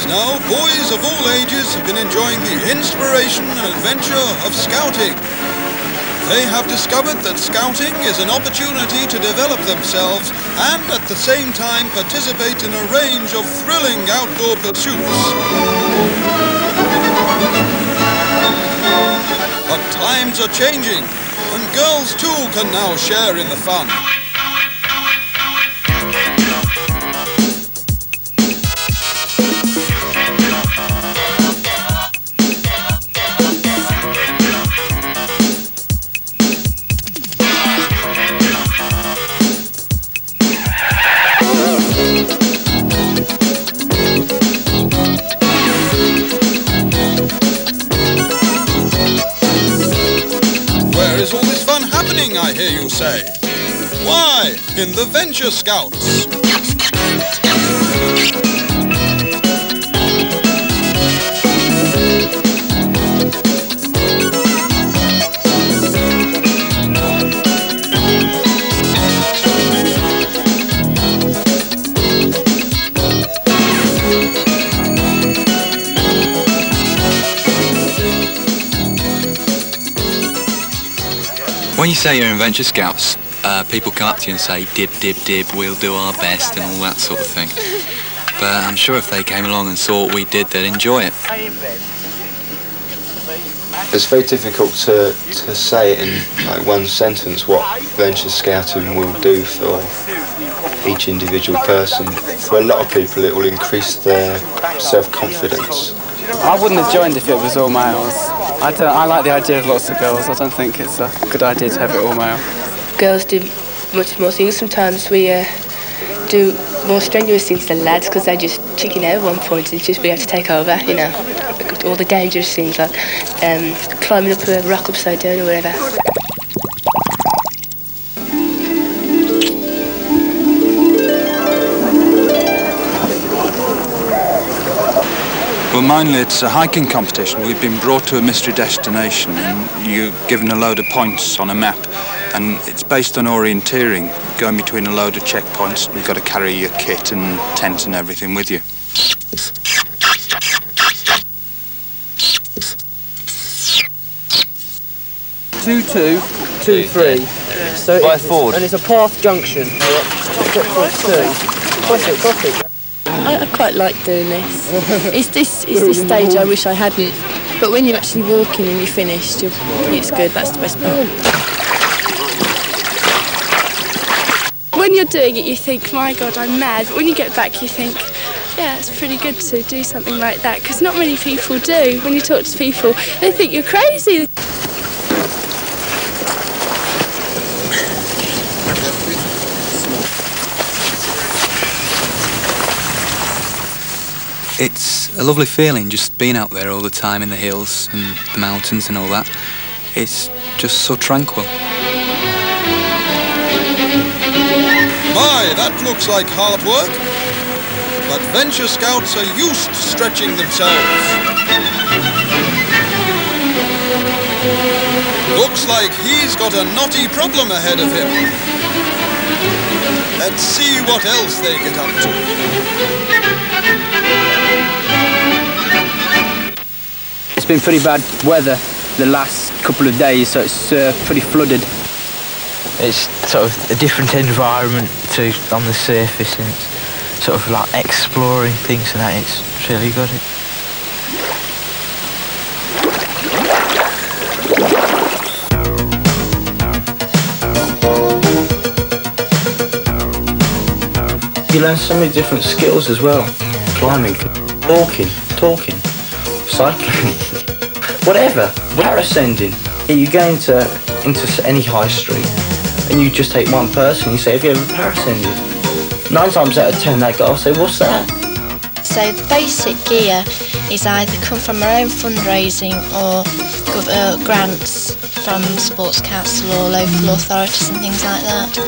years now, boys of all ages have been enjoying the inspiration and adventure of scouting. They have discovered that scouting is an opportunity to develop themselves and at the same time participate in a range of thrilling outdoor pursuits. But times are changing, and girls too can now share in the fun. I hear you say. Why, in the Venture Scouts. When you say you're in Venture Scouts, people come up to you and say, dib, dib, dib, we'll do our best and all that sort of thing. But I'm sure if they came along and saw what we did, they'd enjoy it. It's very difficult to say in like one sentence what Venture Scouting will do for each individual person. For a lot of people it will increase their self-confidence. I wouldn't have joined if it was all males. I like the idea of lots of girls. I don't think it's a good idea to have it all male. Girls do much more things. Sometimes we do more strenuous things than lads because they just chicken out at one point and just be able to take over, you know. All the dangerous things like climbing up a rock upside down or whatever. Well, mainly it's a hiking competition. We've been brought to a mystery destination and you're given a load of points on a map, and it's based on orienteering, going between a load of checkpoints. You've got to carry your kit and tent and everything with you. Two, two, two, three. So by forward. And it's a path junction. Cross it. I quite like doing this. It's this stage I wish I hadn't. But when you're actually walking and you're finished, it's good. That's the best part. When you're doing it, you think, my God, I'm mad. But when you get back, you think, yeah, it's pretty good to do something like that. Because not many people do. When you talk to people, they think you're crazy. It's a lovely feeling just being out there all the time in the hills and the mountains and all that. It's just so tranquil. My, that looks like hard work. But Venture Scouts are used to stretching themselves. Looks like he's got a knotty problem ahead of him. Let's see what else they get up to. It's been pretty bad weather the last couple of days, so it's pretty flooded. It's sort of a different environment to on the surface, and it's sort of like exploring things and that. It's really good. You learn so many different skills as well. Climbing, walking, talking, cycling, whatever. Parascending. You go into any high street and you just take one person, you say, have you ever parascended? 9 times out of 10 that guy will say, what's that? So the basic gear is either come from our own fundraising or grants from Sports Council or local authorities and things like that.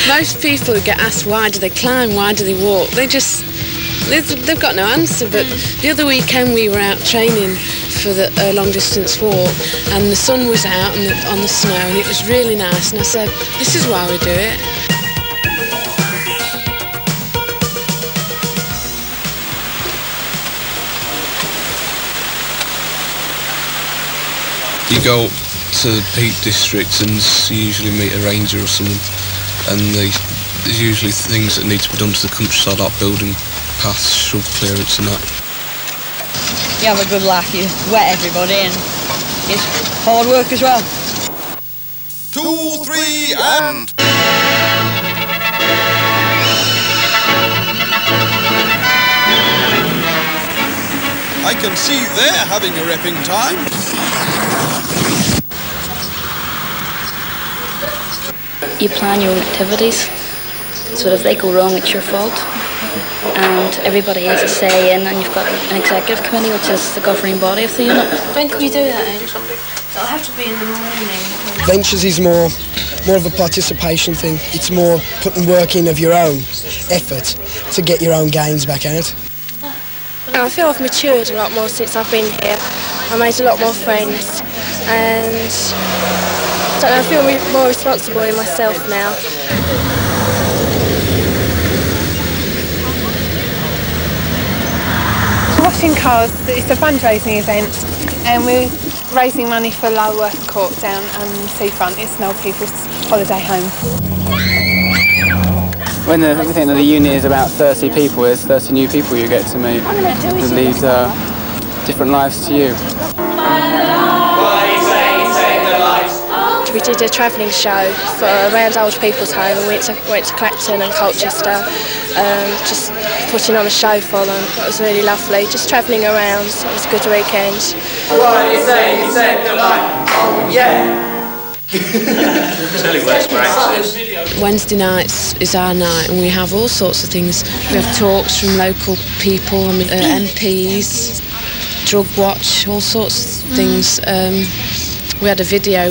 Most people get asked why do they climb, why do they walk, they've got no answer. But the other weekend we were out training for a long distance walk and the sun was out on the snow and it was really nice, and I said, this is why we do it. You go to the Peak District and you usually meet a ranger or someone, and there's usually things that need to be done to the countryside, like building paths, shrub clearance and that. You have a good laugh, you wet everybody, and it's hard work as well. 2, 3, and... I can see they're having a ripping time. You plan your own activities, so if they go wrong, it's your fault. And everybody has a say in, and you've got an executive committee, which is the governing body of the unit. When can you do that, Eynsham? It'll have to be in the morning. Ventures is more of a participation thing. It's more putting work in of your own effort to get your own gains back out. I feel I've matured a lot more since I've been here. I made a lot more friends, and I feel more responsible in myself now. Washing cars, it's a fundraising event, and we're raising money for Lowerworth Court down Seafront. It's an old people's holiday home. When we think that the unit is about 30 people, there's 30 new people you get to meet who lead different lives to you. We did a travelling show for around old people's home, and we went to Clacton and Colchester, just putting on a show for them. It was really lovely, just travelling around. It was a good weekend. What do you say? You said the line. Oh, yeah. Wednesday nights is our night, and we have all sorts of things. We have talks from local people, MPs, Drug Watch, all sorts of things. We had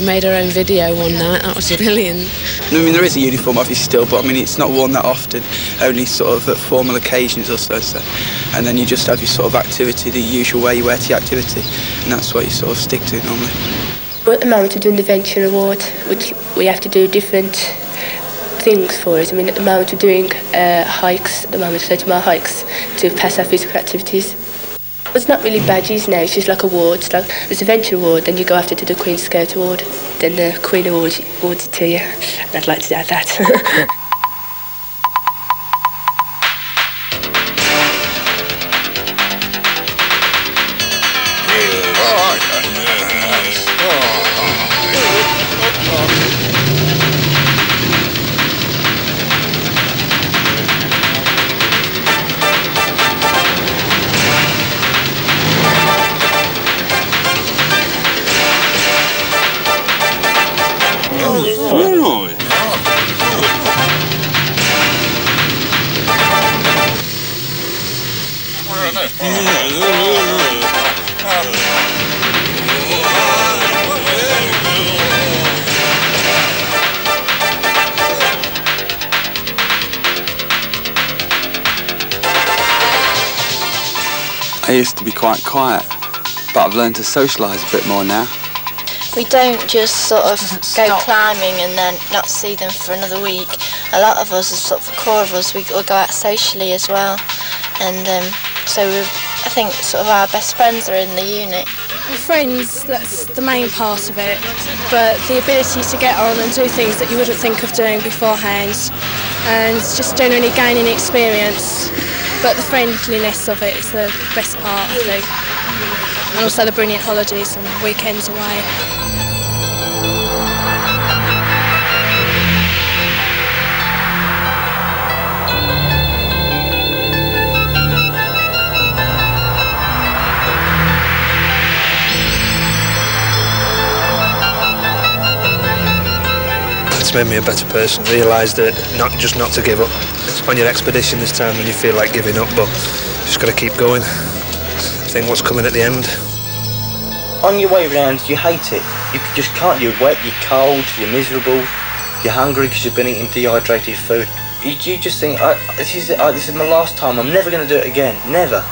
made our own video one night. That was brilliant. I mean, there is a uniform obviously still, but I mean, it's not worn that often, only sort of at formal occasions or so. And then you just have your sort of activity, the usual way you wear to your activity, and that's what you sort of stick to normally. Well, at the moment we're doing the Venture Award, which we have to do different things for it. I mean, at the moment we're doing hikes, at the moment, 30-mile hikes to pass our physical activities. It's not really badges now, it's just like awards. Like, there's a Venture Award, then you go after to the Queen's Scout Award, then the Queen awards it to you, and I'd like to add that. I used to be quite quiet, but I've learned to socialise a bit more now. We don't just sort of go climbing and then not see them for another week. A lot of us, sort of the core of us, we all go out socially as well. And so I think sort of our best friends are in the unit. Friends, that's the main part of it, but the ability to get on and do things that you wouldn't think of doing beforehand, and just generally gaining experience. But the friendliness of it is the best part, I think. And also the brilliant holidays and weekends away. It's made me a better person, realised that not to give up. It's on your expedition this time when you feel like giving up, but just got to keep going. Think what's coming at the end. On your way round, you hate it. You just can't. You're wet, you're cold, you're miserable, you're hungry because you've been eating dehydrated food. You just think, this is my last time, I'm never going to do it again, never.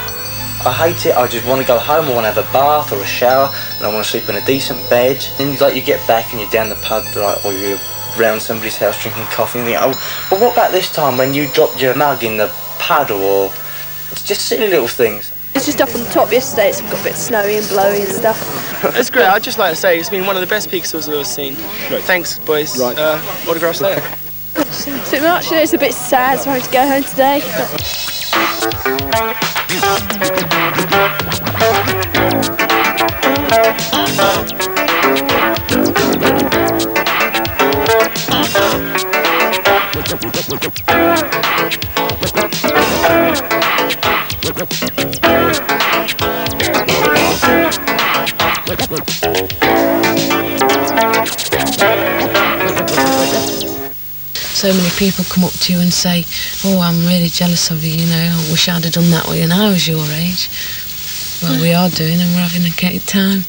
I hate it, I just want to go home, I want to have a bath or a shower, and I want to sleep in a decent bed. Then you get back and you're down the pub, or you're around somebody's house drinking coffee and think, oh, well, what about this time when you dropped your mug in the puddle? Or it's just silly little things. It's just up on the top yesterday, it's got a bit snowy and blowy and stuff. It's great. I'd just like to say it's been one of the best peak tours I've ever seen. Right. Thanks, boys. Right. Autographs later. Pretty much, it's a bit sad, so I have to go home today. So many people come up to you and say, oh, I'm really jealous of you, you know, I wish I'd have done that when I was your age. Well, we are doing, and we're having a great time.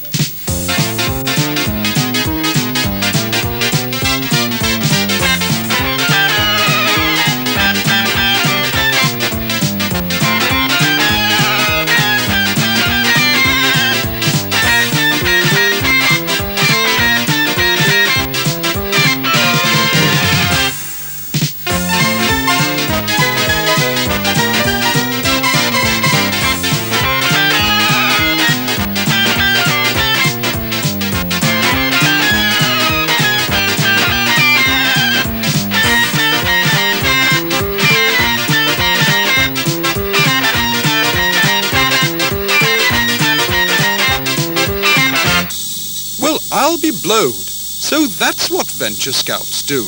Well, I'll be blowed. So that's what Venture Scouts do.